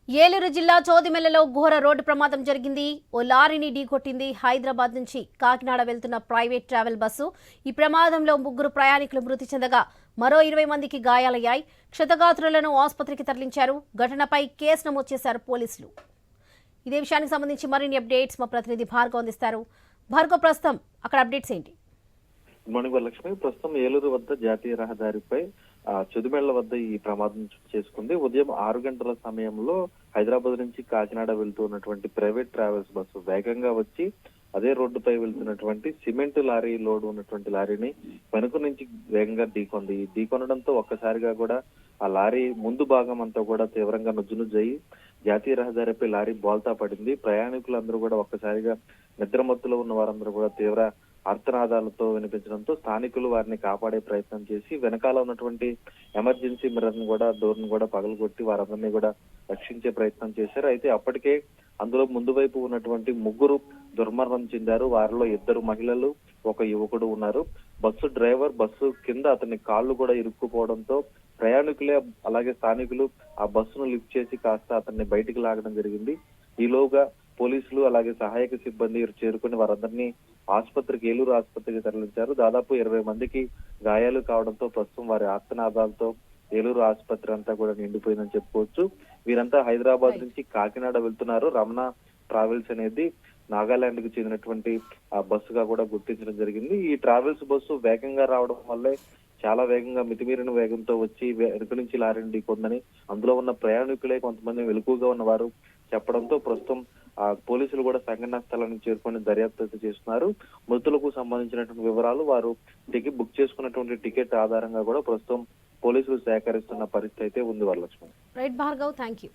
ఏలూరు జిల్లా చోదిమెల్లలో ఘోర రోడ్డు ప్రమాదం జరిగింది. ఓ లారీని ఢీకొట్టింది. హైదరాబాద్ నుంచి కాకినాడ వెళ్తున్న ప్రైవేట్ ట్రావెల్ బస్సు. ఈ ప్రమాదంలో 3 ప్రయాణికులు మృతి చెందగా మరో 20 మందికి గాయాలయ్యాయి. క్షతగాత్రులను ఆసుపత్రికి తరలించారు. ఘటనపై కేసు నమోదు చేశారు పోలీసులు. ఇదే విషయానికి సంబంధించి మరిన్ని అప్డేట్స్ మా ప్రతినిధి భార్గవ్ అందిస్తారు. భార్గవ్, ప్రస్తుతం అక్కడ అప్డేట్స్ ఏంటి? Good morning Varalakshmi. ప్రస్తుతం ఏలూరు వద్ద జాతీయ రహదారిపై చెదుమెళ్ల వద్ద ఈ ప్రమాదం చేసుకుంది. ఉదయం 6 గంటల సమయంలో హైదరాబాద్ నుంచి కాకినాడ వెళ్తూ ఉన్నటువంటి ప్రైవేట్ ట్రావెల్స్ బస్సు వేగంగా వచ్చి అదే రోడ్డుపై వెళ్తున్నటువంటి సిమెంట్ లారీ లోడ్ ఉన్నటువంటి లారీని వెనుక నుంచి వేగంగా ఢీకొంది. ఢీకొనడంతో ఒక్కసారిగా కూడా ఆ లారీ ముందు భాగం అంతా కూడా తీవ్రంగా నుజ్జునుజ్జయి జాతీయ రహదారిపై లారీ బోల్తా పడింది. ప్రయాణికులందరూ కూడా ఒక్కసారిగా నిద్రమత్తులో ఉన్న వారందరూ కూడా తీవ్ర ఆర్తనాదాలతో వినిపించడంతో స్థానికులు వారిని కాపాడే ప్రయత్నం చేసి వెనకాల ఉన్నటువంటి ఎమర్జెన్సీ మిర్రర్ ను కూడా డోర్ ను కూడా పగలగొట్టి వారందరినీ కూడా రక్షించే ప్రయత్నం చేశారు. అయితే అప్పటికే అందులో ముందు వైపు ఉన్నటువంటి 3 దుర్మరణం చెందారు. వారిలో 2 మహిళలు, 1 యువకుడు ఉన్నారు. బస్సు డ్రైవర్ బస్సు కింద అతని కాళ్ళు కూడా ఇరుక్కుపోవడంతో ప్రయాణికులే అలాగే స్థానికులు ఆ బస్సును లిఫ్ట్ చేసి కాస్త అతన్ని బయటికి లాగడం జరిగింది. ఈలోగా పోలీసులు అలాగే సహాయక సిబ్బంది చేరుకుని వారందరినీ ఏలూరు ఆసుపత్రికి తరలించారు. దాదాపు 20 మందికి గాయాలు కావడంతో ప్రస్తుతం వారి ఆర్తనాదాలతో ఏలూరు ఆసుపత్రి అంతా కూడా నిండిపోయిందని చెప్పుకోవచ్చు. వీరంతా హైదరాబాద్ నుంచి కాకినాడ వెళ్తున్నారు. రమణ ట్రావెల్స్ అనేది నాగాలాండ్ కు చెందినటువంటి ఆ బస్సుగా కూడా గుర్తించడం జరిగింది. ఈ ట్రావెల్స్ బస్సు వేగంగా రావడం వల్లే చాలా వేగంగా మితిమీరిన వేగంతో వచ్చి వెనుక నుంచి లారీని ఢీకొందని అందులో ఉన్న ప్రయాణికులే కొంతమంది వెలుకుగా ఉన్నవారు చెప్పడంతో ప్రస్తుతం పోలీసులు కూడా సంఘటనా స్థలానికి చేరుకొని దర్యాప్తు చేస్తున్నారు. మృతులకు సంబంధించినటువంటి వివరాలు వారు బుక్ చేసుకున్నటువంటి టికెట్ ఆధారంగా కూడా ప్రస్తుతం పోలీసులు సేకరిస్తున్న పరిస్థితి అయితే ఉంది Varalakshmi. Right Bhargav, thank you.